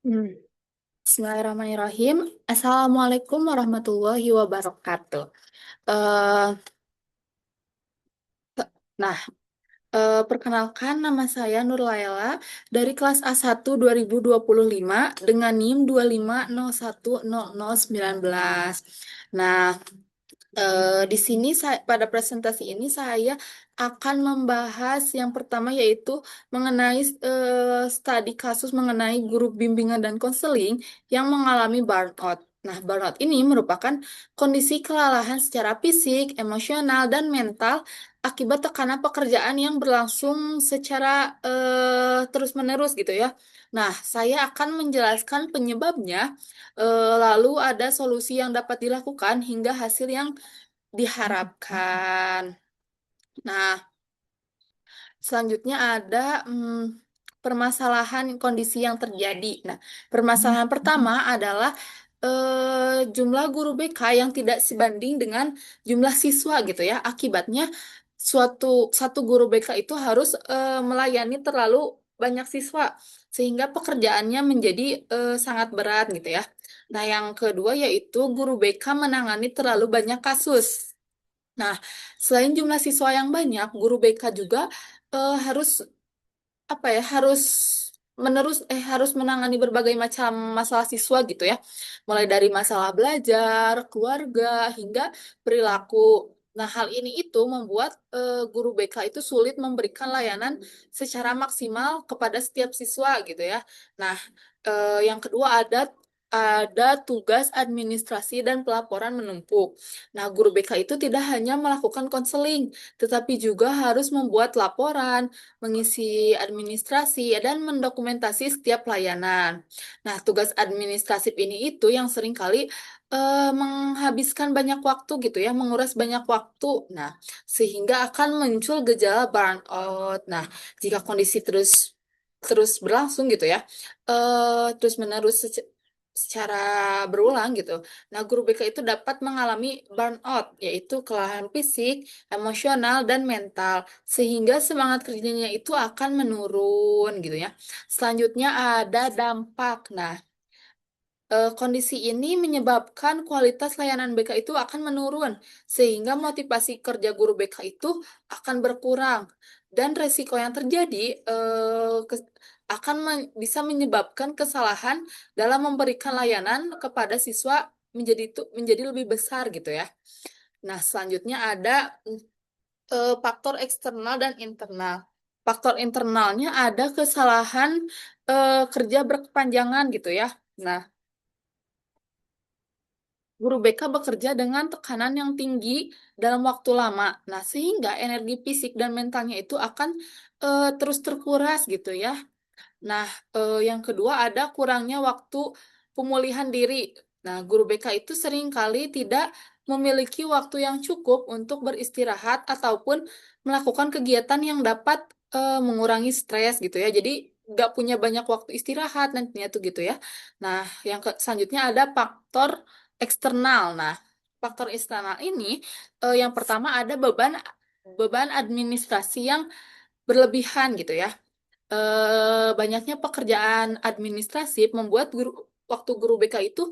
Hmm. Bismillahirrahmanirrahim. Assalamualaikum warahmatullahi wabarakatuh. Eh, nah, Perkenalkan nama saya Nur Laila dari kelas A1 2025 dengan NIM 2501019. Nah, di sini pada presentasi ini saya akan membahas yang pertama yaitu mengenai studi kasus mengenai guru bimbingan dan konseling yang mengalami burnout. Nah, burnout ini merupakan kondisi kelelahan secara fisik, emosional, dan mental akibat tekanan pekerjaan yang berlangsung secara terus-menerus gitu ya. Nah, saya akan menjelaskan penyebabnya, lalu ada solusi yang dapat dilakukan hingga hasil yang diharapkan. Nah, selanjutnya ada permasalahan kondisi yang terjadi. Nah, permasalahan pertama adalah jumlah guru BK yang tidak sebanding dengan jumlah siswa gitu ya. Akibatnya satu guru BK itu harus melayani terlalu banyak siswa sehingga pekerjaannya menjadi sangat berat gitu ya. Nah, yang kedua yaitu guru BK menangani terlalu banyak kasus. Nah, selain jumlah siswa yang banyak, guru BK juga harus apa ya harus menangani berbagai macam masalah siswa gitu ya, mulai dari masalah belajar, keluarga hingga perilaku. Nah, hal ini itu membuat guru BK itu sulit memberikan layanan secara maksimal kepada setiap siswa gitu ya. Nah, yang kedua ada tugas administrasi dan pelaporan menumpuk. Nah, guru BK itu tidak hanya melakukan konseling, tetapi juga harus membuat laporan, mengisi administrasi, dan mendokumentasi setiap layanan. Nah, tugas administratif ini itu yang seringkali menghabiskan banyak waktu gitu ya, menguras banyak waktu. Nah, sehingga akan muncul gejala burnout. Nah, jika kondisi terus terus berlangsung gitu ya, terus menerus secara berulang gitu. Nah, guru BK itu dapat mengalami burnout, yaitu kelelahan fisik, emosional, dan mental sehingga semangat kerjanya itu akan menurun gitu ya. Selanjutnya ada dampak. Nah, kondisi ini menyebabkan kualitas layanan BK itu akan menurun sehingga motivasi kerja guru BK itu akan berkurang dan resiko yang terjadi akan bisa menyebabkan kesalahan dalam memberikan layanan kepada siswa menjadi lebih besar gitu ya. Nah, selanjutnya ada faktor eksternal dan internal. Faktor internalnya ada kesalahan kerja berkepanjangan gitu ya. Nah, guru BK bekerja dengan tekanan yang tinggi dalam waktu lama. Nah, sehingga energi fisik dan mentalnya itu akan terus terkuras gitu ya. Nah, yang kedua ada kurangnya waktu pemulihan diri. Nah, guru BK itu seringkali tidak memiliki waktu yang cukup untuk beristirahat ataupun melakukan kegiatan yang dapat mengurangi stres gitu ya. Jadi nggak punya banyak waktu istirahat nantinya tuh gitu ya. Nah, selanjutnya ada faktor eksternal. Nah, faktor eksternal ini yang pertama ada beban beban administrasi yang berlebihan gitu ya. Banyaknya pekerjaan administratif membuat waktu guru BK itu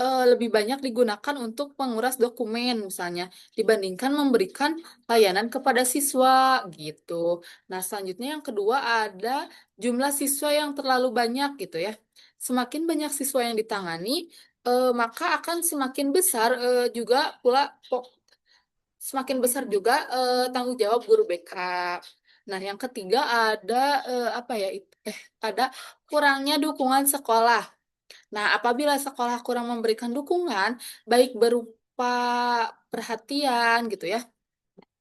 lebih banyak digunakan untuk menguras dokumen misalnya dibandingkan memberikan layanan kepada siswa gitu. Nah, selanjutnya yang kedua ada jumlah siswa yang terlalu banyak gitu ya. Semakin banyak siswa yang ditangani, maka akan semakin besar juga pula semakin besar juga tanggung jawab guru BK. Nah, yang ketiga ada apa ya? Ada kurangnya dukungan sekolah. Nah, apabila sekolah kurang memberikan dukungan, baik berupa perhatian gitu ya,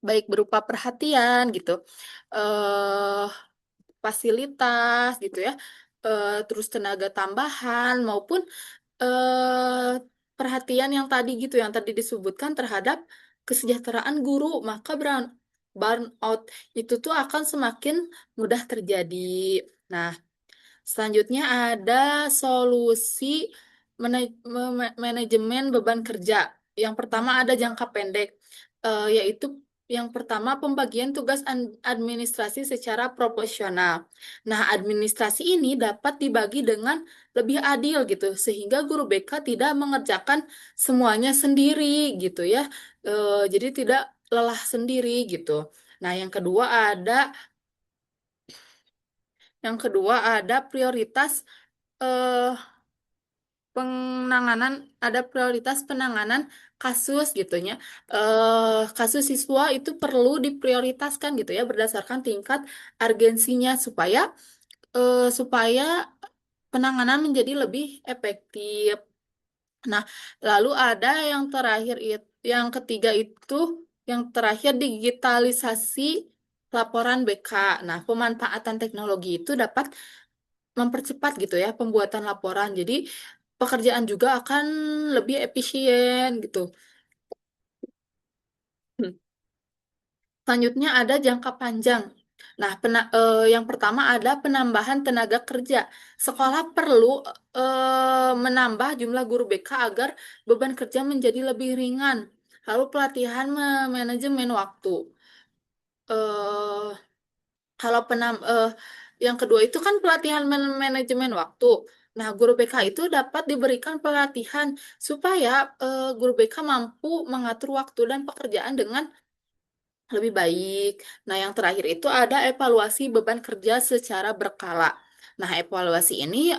baik berupa perhatian gitu, eh fasilitas gitu ya, terus tenaga tambahan maupun eh, perhatian yang tadi gitu, yang tadi disebutkan terhadap kesejahteraan guru, maka burnout itu tuh akan semakin mudah terjadi. Nah, selanjutnya ada solusi manajemen beban kerja. Yang pertama ada jangka pendek, yaitu Yang pertama, pembagian tugas administrasi secara proporsional. Nah, administrasi ini dapat dibagi dengan lebih adil gitu, sehingga guru BK tidak mengerjakan semuanya sendiri gitu ya. Jadi tidak lelah sendiri gitu. Nah, yang kedua ada prioritas eh, penanganan ada prioritas penanganan kasus gitu ya. Kasus siswa itu perlu diprioritaskan gitu ya berdasarkan tingkat urgensinya supaya penanganan menjadi lebih efektif. Nah, lalu ada yang ketiga itu yang terakhir digitalisasi laporan BK. Nah, pemanfaatan teknologi itu dapat mempercepat gitu ya pembuatan laporan. Jadi pekerjaan juga akan lebih efisien gitu. Hmm. Selanjutnya ada jangka panjang. Nah, yang pertama ada penambahan tenaga kerja. Sekolah perlu menambah jumlah guru BK agar beban kerja menjadi lebih ringan. Lalu pelatihan manajemen waktu. Eh, Kalau yang kedua itu kan pelatihan manajemen waktu. Nah, guru BK itu dapat diberikan pelatihan supaya guru BK mampu mengatur waktu dan pekerjaan dengan lebih baik. Nah, yang terakhir itu ada evaluasi beban kerja secara berkala. Nah, evaluasi ini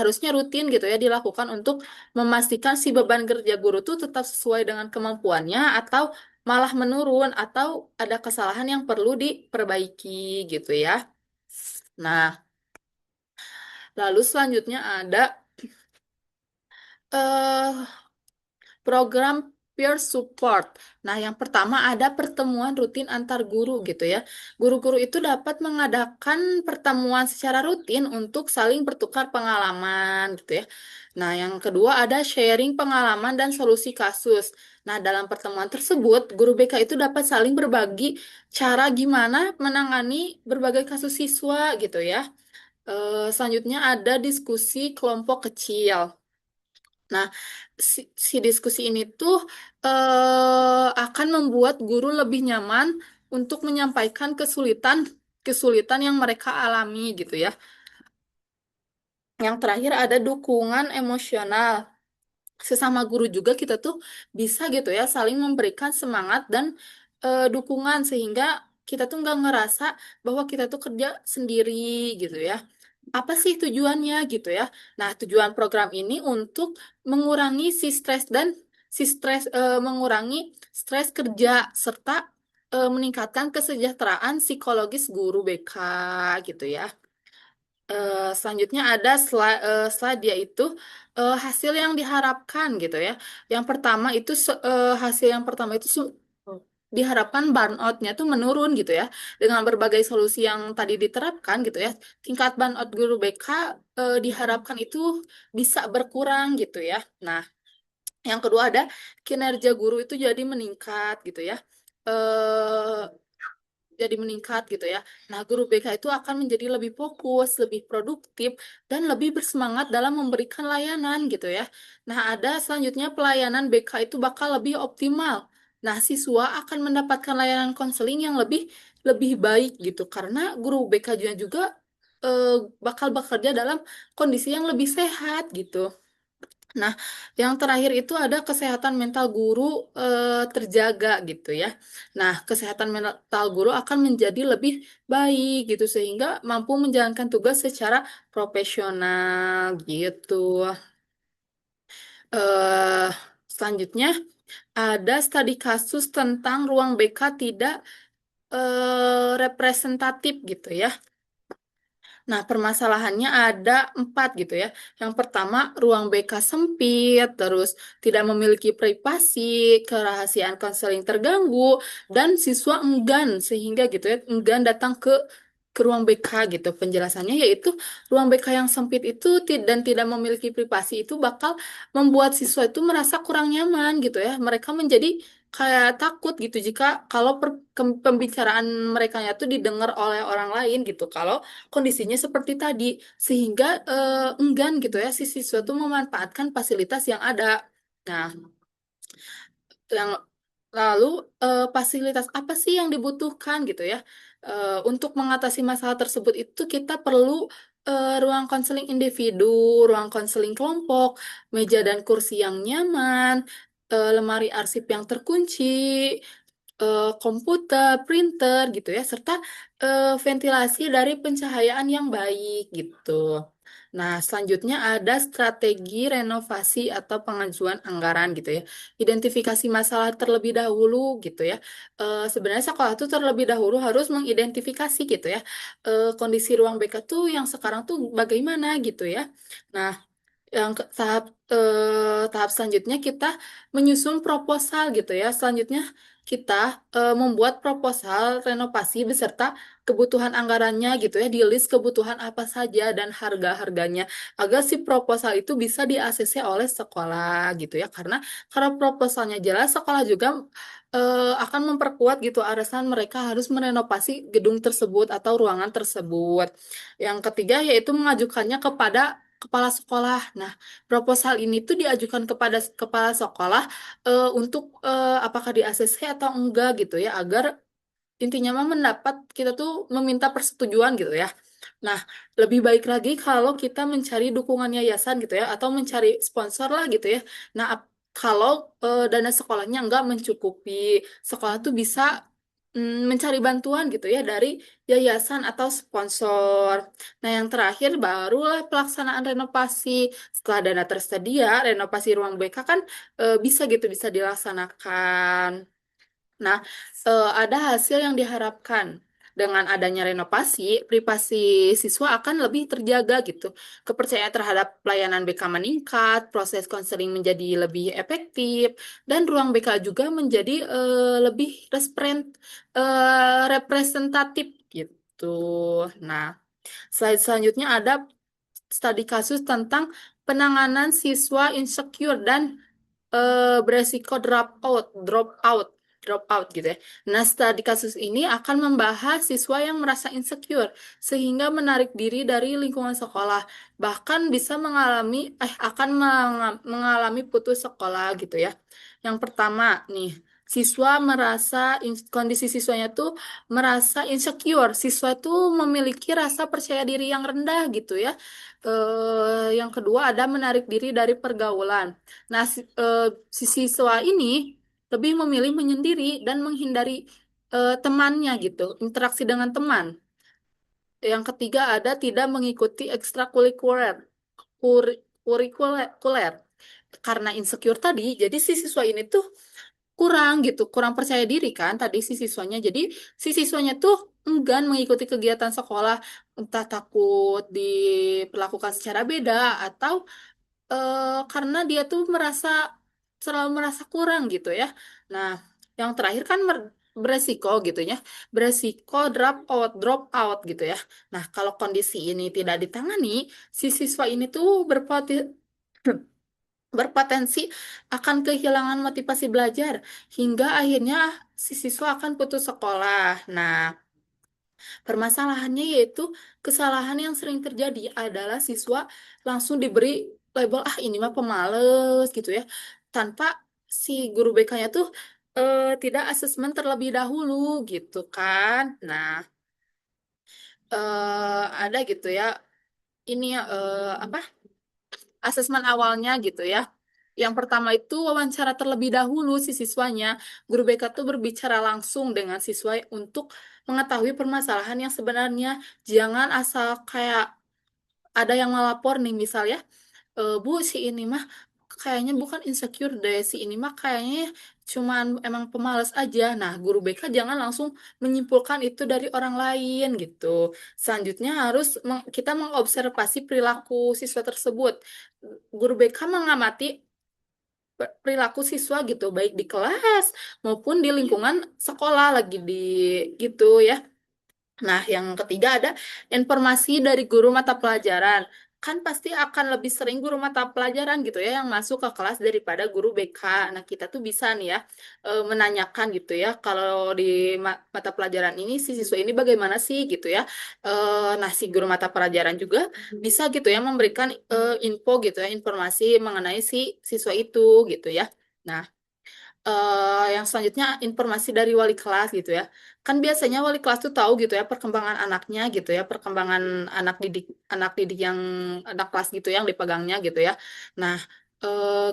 harusnya rutin gitu ya dilakukan untuk memastikan si beban kerja guru tuh tetap sesuai dengan kemampuannya atau malah menurun atau ada kesalahan yang perlu diperbaiki gitu ya. Nah, lalu selanjutnya ada eh program peer support. Nah, yang pertama ada pertemuan rutin antar guru gitu ya. Guru-guru itu dapat mengadakan pertemuan secara rutin untuk saling bertukar pengalaman gitu ya. Nah, yang kedua ada sharing pengalaman dan solusi kasus. Nah, dalam pertemuan tersebut, guru BK itu dapat saling berbagi cara gimana menangani berbagai kasus siswa gitu ya. Selanjutnya ada diskusi kelompok kecil. Nah, si diskusi ini tuh akan membuat guru lebih nyaman untuk menyampaikan kesulitan yang mereka alami gitu ya. Yang terakhir ada dukungan emosional. Sesama guru juga kita tuh bisa gitu ya saling memberikan semangat dan dukungan sehingga kita tuh nggak ngerasa bahwa kita tuh kerja sendiri gitu ya. Apa sih tujuannya gitu ya? Nah, tujuan program ini untuk mengurangi mengurangi stres kerja serta meningkatkan kesejahteraan psikologis guru BK gitu ya. Selanjutnya ada slide yaitu hasil yang diharapkan gitu ya. Hasil yang pertama itu diharapkan burnout-nya tuh menurun gitu ya. Dengan berbagai solusi yang tadi diterapkan gitu ya. Tingkat burnout guru BK diharapkan itu bisa berkurang gitu ya. Nah, yang kedua ada kinerja guru itu jadi meningkat gitu ya. Eh jadi meningkat gitu ya. Nah, guru BK itu akan menjadi lebih fokus, lebih produktif, dan lebih bersemangat dalam memberikan layanan gitu ya. Nah, ada selanjutnya pelayanan BK itu bakal lebih optimal. Nah, siswa akan mendapatkan layanan konseling yang lebih lebih baik gitu karena guru BK juga eh, bakal bekerja dalam kondisi yang lebih sehat gitu. Nah, yang terakhir itu ada kesehatan mental guru terjaga gitu ya. Nah, kesehatan mental guru akan menjadi lebih baik gitu sehingga mampu menjalankan tugas secara profesional gitu. eh Selanjutnya ada studi kasus tentang ruang BK tidak representatif gitu ya. Nah, permasalahannya ada 4 gitu ya. Yang pertama, ruang BK sempit, terus tidak memiliki privasi, kerahasiaan konseling terganggu, dan siswa enggan sehingga gitu ya, enggan datang ke ruang BK gitu. Penjelasannya yaitu ruang BK yang sempit itu dan tidak memiliki privasi itu bakal membuat siswa itu merasa kurang nyaman gitu ya. Mereka menjadi kayak takut gitu jika kalau pembicaraan mereka itu didengar oleh orang lain gitu. Kalau kondisinya seperti tadi sehingga enggan gitu ya si siswa tuh memanfaatkan fasilitas yang ada. Nah, yang Lalu fasilitas apa sih yang dibutuhkan gitu ya? Untuk mengatasi masalah tersebut itu kita perlu ruang konseling individu, ruang konseling kelompok, meja dan kursi yang nyaman, lemari arsip yang terkunci, komputer, printer gitu ya, serta ventilasi dari pencahayaan yang baik gitu. Nah, selanjutnya ada strategi renovasi atau pengajuan anggaran gitu ya. Identifikasi masalah terlebih dahulu gitu ya. Sebenarnya sekolah tuh terlebih dahulu harus mengidentifikasi gitu ya. Kondisi ruang BK tuh yang sekarang tuh bagaimana gitu ya. Nah, tahap selanjutnya kita menyusun proposal gitu ya. Selanjutnya kita membuat proposal renovasi beserta kebutuhan anggarannya gitu ya, di list kebutuhan apa saja dan harga-harganya agar si proposal itu bisa di-ACC oleh sekolah gitu ya. Karena kalau proposalnya jelas, sekolah juga akan memperkuat gitu alasan mereka harus merenovasi gedung tersebut atau ruangan tersebut. Yang ketiga yaitu mengajukannya kepada kepala sekolah. Nah, proposal ini tuh diajukan kepada kepala sekolah untuk apakah di ACC atau enggak gitu ya, agar intinya mah mendapat kita tuh meminta persetujuan gitu ya. Nah, lebih baik lagi kalau kita mencari dukungan yayasan gitu ya, atau mencari sponsor lah gitu ya. Nah, kalau dana sekolahnya nggak mencukupi, sekolah tuh bisa mencari bantuan gitu ya dari yayasan atau sponsor. Nah, yang terakhir barulah pelaksanaan renovasi. Setelah dana tersedia, renovasi ruang BK kan bisa gitu, bisa dilaksanakan. Nah, ada hasil yang diharapkan. Dengan adanya renovasi, privasi siswa akan lebih terjaga gitu. Kepercayaan terhadap pelayanan BK meningkat, proses konseling menjadi lebih efektif, dan ruang BK juga menjadi lebih representatif gitu. Nah, selanjutnya ada studi kasus tentang penanganan siswa insecure dan beresiko drop out gitu ya. Nah, studi kasus ini akan membahas siswa yang merasa insecure sehingga menarik diri dari lingkungan sekolah, bahkan bisa akan mengalami putus sekolah gitu ya. Yang pertama nih, kondisi siswanya tuh merasa insecure. Siswa tuh memiliki rasa percaya diri yang rendah gitu ya. Yang kedua ada menarik diri dari pergaulan. Nah, si siswa ini lebih memilih menyendiri dan menghindari temannya gitu, interaksi dengan teman. Yang ketiga ada tidak mengikuti ekstrakurikuler, kurikuler. Karena insecure tadi, jadi si siswa ini tuh kurang gitu, kurang percaya diri kan tadi si siswanya. Jadi si siswanya tuh enggan mengikuti kegiatan sekolah, entah takut diperlakukan secara beda atau karena dia tuh selalu merasa kurang gitu ya. Nah, yang terakhir kan beresiko gitu ya, beresiko drop out gitu ya. Nah, kalau kondisi ini tidak ditangani, si siswa ini tuh berpotensi akan kehilangan motivasi belajar hingga akhirnya si siswa akan putus sekolah. Nah, permasalahannya yaitu kesalahan yang sering terjadi adalah siswa langsung diberi label ini mah pemalas gitu ya, tanpa si guru BK-nya tuh tidak asesmen terlebih dahulu gitu kan. Nah, ada gitu ya, ini ya, apa, asesmen awalnya gitu ya. Yang pertama itu wawancara terlebih dahulu si siswanya. Guru BK tuh berbicara langsung dengan siswa untuk mengetahui permasalahan yang sebenarnya. Jangan asal kayak ada yang melapor nih misalnya, Bu, si ini mah kayaknya bukan insecure deh, si ini mah kayaknya cuman emang pemalas aja. Nah, guru BK jangan langsung menyimpulkan itu dari orang lain gitu. Selanjutnya kita mengobservasi perilaku siswa tersebut. Guru BK mengamati perilaku siswa gitu, baik di kelas maupun di lingkungan sekolah lagi di gitu ya. Nah, yang ketiga ada informasi dari guru mata pelajaran. Kan pasti akan lebih sering guru mata pelajaran gitu ya yang masuk ke kelas daripada guru BK. Nah, kita tuh bisa nih ya menanyakan gitu ya, kalau di mata pelajaran ini si siswa ini bagaimana sih gitu ya. Nah, si guru mata pelajaran juga bisa gitu ya memberikan info gitu ya, informasi mengenai si siswa itu gitu ya. Nah, Yang selanjutnya informasi dari wali kelas gitu ya. Kan biasanya wali kelas tuh tahu gitu ya perkembangan anaknya gitu ya, perkembangan anak didik yang anak kelas gitu yang dipegangnya gitu ya. Nah,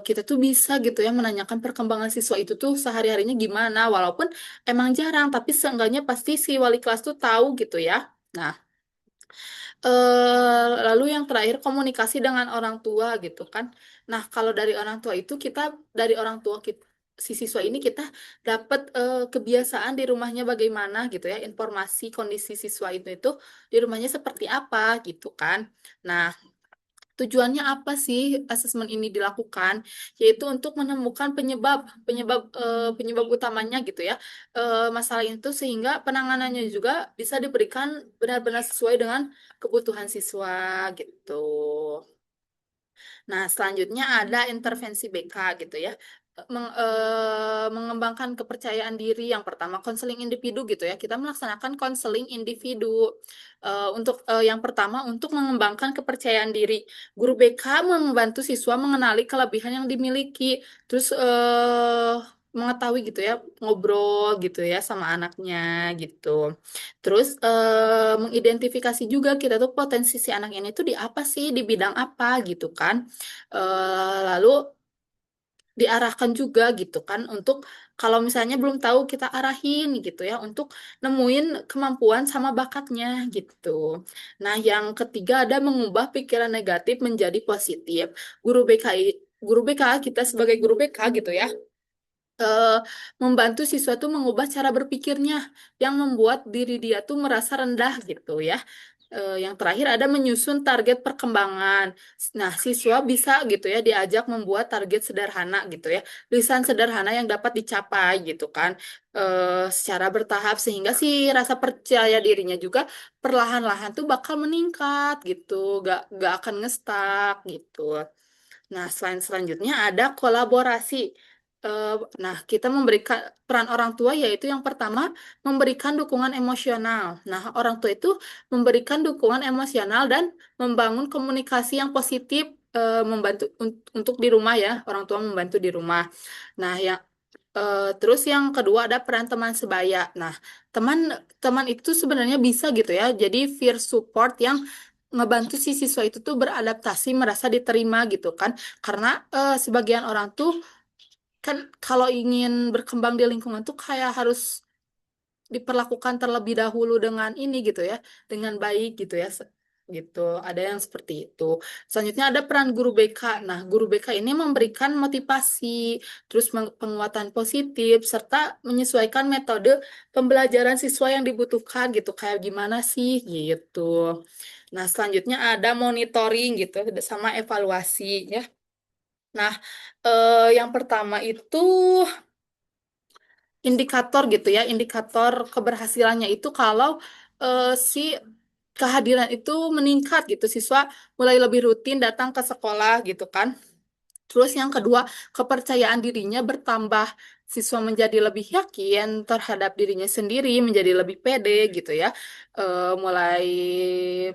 kita tuh bisa gitu ya menanyakan perkembangan siswa itu tuh sehari-harinya gimana, walaupun emang jarang, tapi seenggaknya pasti si wali kelas tuh tahu gitu ya. Nah, lalu yang terakhir komunikasi dengan orang tua gitu kan. Nah, kalau dari orang tua itu dari orang tua kita si siswa ini kita dapat kebiasaan di rumahnya bagaimana gitu ya, informasi kondisi siswa itu di rumahnya seperti apa gitu kan. Nah, tujuannya apa sih asesmen ini dilakukan? Yaitu untuk menemukan penyebab penyebab penyebab utamanya gitu ya, masalah itu sehingga penanganannya juga bisa diberikan benar-benar sesuai dengan kebutuhan siswa gitu. Nah, selanjutnya ada intervensi BK gitu ya. Mengembangkan kepercayaan diri yang pertama konseling individu gitu ya. Kita melaksanakan konseling individu. Untuk yang pertama untuk mengembangkan kepercayaan diri. Guru BK membantu siswa mengenali kelebihan yang dimiliki, terus mengetahui gitu ya, ngobrol gitu ya sama anaknya gitu. Terus mengidentifikasi juga kita tuh potensi si anak ini tuh di apa sih, di bidang apa gitu kan. Lalu diarahkan juga gitu kan untuk kalau misalnya belum tahu kita arahin gitu ya untuk nemuin kemampuan sama bakatnya gitu. Nah, yang ketiga ada mengubah pikiran negatif menjadi positif. Guru BKI, guru BK kita sebagai guru BK gitu ya, eh, membantu siswa tuh mengubah cara berpikirnya yang membuat diri dia tuh merasa rendah gitu ya. Yang terakhir ada menyusun target perkembangan. Nah, siswa bisa gitu ya diajak membuat target sederhana gitu ya, lisan sederhana yang dapat dicapai gitu kan, secara bertahap sehingga si rasa percaya dirinya juga perlahan-lahan tuh bakal meningkat gitu, gak akan ngestak gitu. Nah, selanjutnya ada kolaborasi. Eh, Nah, kita memberikan peran orang tua yaitu yang pertama memberikan dukungan emosional. Nah, orang tua itu memberikan dukungan emosional dan membangun komunikasi yang positif, membantu untuk di rumah ya, orang tua membantu di rumah. Nah, terus yang kedua ada peran teman sebaya. Nah, teman teman itu sebenarnya bisa gitu ya. Jadi peer support yang ngebantu si siswa itu tuh beradaptasi, merasa diterima gitu kan. Karena sebagian orang tuh kan kalau ingin berkembang di lingkungan tuh kayak harus diperlakukan terlebih dahulu dengan ini gitu ya, dengan baik gitu ya, gitu. Ada yang seperti itu. Selanjutnya ada peran guru BK. Nah, guru BK ini memberikan motivasi, terus penguatan positif, serta menyesuaikan metode pembelajaran siswa yang dibutuhkan gitu. Kayak gimana sih gitu. Nah, selanjutnya ada monitoring gitu, sama evaluasi ya. Nah, yang pertama itu indikator gitu ya, indikator keberhasilannya itu kalau si kehadiran itu meningkat gitu, siswa mulai lebih rutin datang ke sekolah gitu kan. Terus yang kedua, kepercayaan dirinya bertambah. Siswa menjadi lebih yakin terhadap dirinya sendiri, menjadi lebih pede gitu ya. Mulai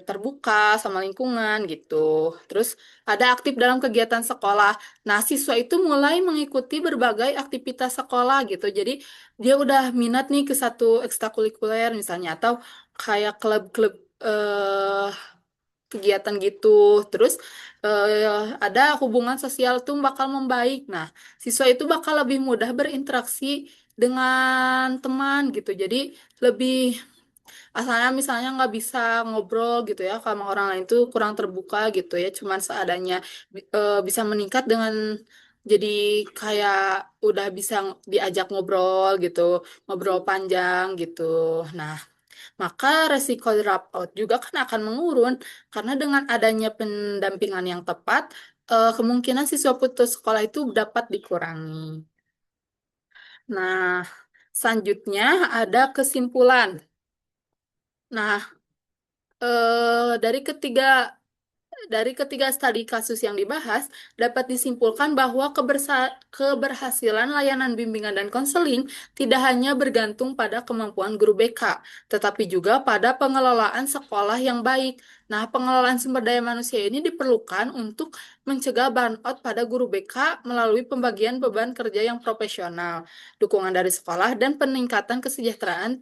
terbuka sama lingkungan gitu. Terus ada aktif dalam kegiatan sekolah. Nah, siswa itu mulai mengikuti berbagai aktivitas sekolah gitu. Jadi dia udah minat nih ke satu ekstrakurikuler misalnya atau kayak klub-klub eh, kegiatan gitu. Terus ada hubungan sosial tuh bakal membaik. Nah, siswa itu bakal lebih mudah berinteraksi dengan teman gitu. Jadi lebih asalnya misalnya nggak bisa ngobrol gitu ya sama orang lain tuh kurang terbuka gitu ya. Cuman seadanya bisa meningkat dengan jadi kayak udah bisa diajak ngobrol gitu, ngobrol panjang gitu. Nah, maka resiko dropout juga kan akan mengurun karena dengan adanya pendampingan yang tepat, kemungkinan siswa putus sekolah itu dapat dikurangi. Nah, selanjutnya ada kesimpulan. Nah, dari ketiga Dari ketiga studi kasus yang dibahas, dapat disimpulkan bahwa keberhasilan layanan bimbingan dan konseling tidak hanya bergantung pada kemampuan guru BK, tetapi juga pada pengelolaan sekolah yang baik. Nah, pengelolaan sumber daya manusia ini diperlukan untuk mencegah burnout pada guru BK melalui pembagian beban kerja yang profesional, dukungan dari sekolah, dan peningkatan kesejahteraan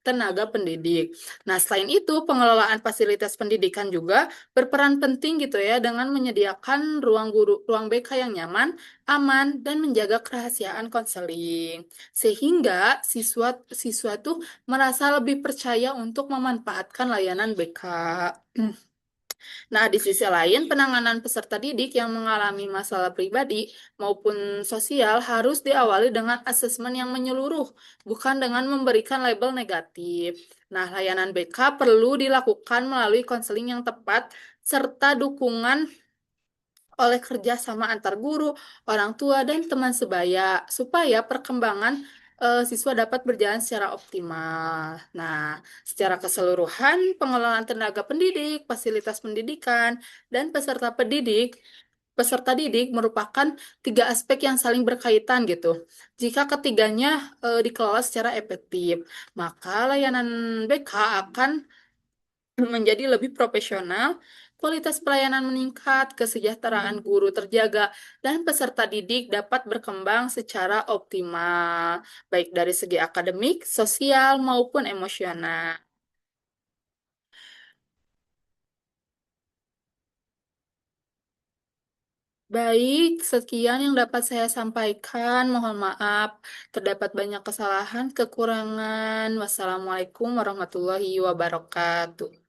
tenaga pendidik. Nah, selain itu, pengelolaan fasilitas pendidikan juga berperan penting gitu ya dengan menyediakan ruang BK yang nyaman, aman, dan menjaga kerahasiaan konseling. Sehingga siswa tuh merasa lebih percaya untuk memanfaatkan layanan BK. Nah, di sisi lain, penanganan peserta didik yang mengalami masalah pribadi maupun sosial harus diawali dengan asesmen yang menyeluruh, bukan dengan memberikan label negatif. Nah, layanan BK perlu dilakukan melalui konseling yang tepat serta dukungan oleh kerjasama antar guru, orang tua, dan teman sebaya, supaya perkembangan siswa dapat berjalan secara optimal. Nah, secara keseluruhan, pengelolaan tenaga pendidik, fasilitas pendidikan, dan peserta didik merupakan tiga aspek yang saling berkaitan gitu. Jika ketiganya dikelola secara efektif, maka layanan BK akan menjadi lebih profesional, kualitas pelayanan meningkat, kesejahteraan guru terjaga, dan peserta didik dapat berkembang secara optimal, baik dari segi akademik, sosial, maupun emosional. Baik, sekian yang dapat saya sampaikan. Mohon maaf, terdapat banyak kesalahan, kekurangan. Wassalamualaikum warahmatullahi wabarakatuh.